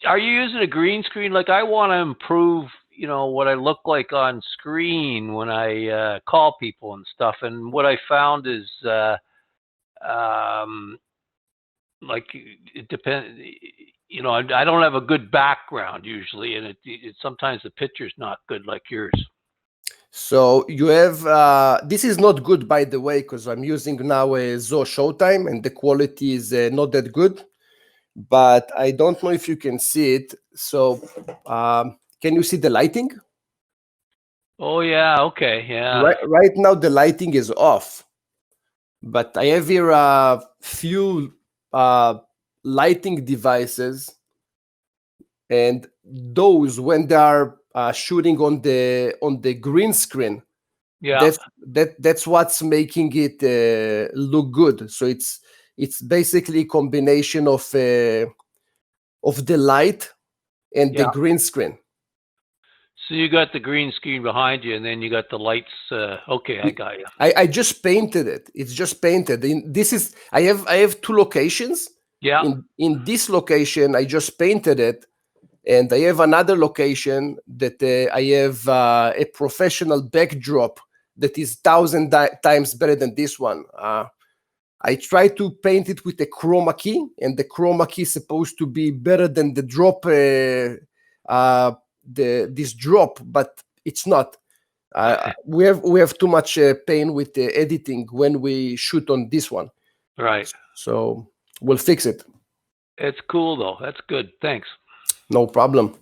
are you using a green screen? Like I want to improve, what I look like on screen when I call people and stuff. And what I found is, um, like it depends. I don't have a good background usually, and it sometimes the picture's not good like yours. So you have this is not good, by the way, because I'm using now a Zoho Showtime and the quality is not that good. But I don't know if you can see it. So can you see the lighting? Oh yeah, okay, yeah. Right now the lighting is off, but I have here a few lighting devices, and those when they are shooting on the green screen, Yeah. that's what's making it look good. So it's basically a combination of the light and the Yeah. green screen. So you got the green screen behind you, and then you got the lights. Okay, I got you. I just painted it. It's just painted. I have two locations. Yeah. In this location, I just painted it, and I have another location that I have a professional backdrop that is 1,000 times better than this one. I try to paint it with a chroma key, and the chroma key is supposed to be better than the drop, this drop, but it's not. We have too much pain with the editing when we shoot on this one. Right. So we'll fix it. It's cool though. That's good. Thanks. No problem.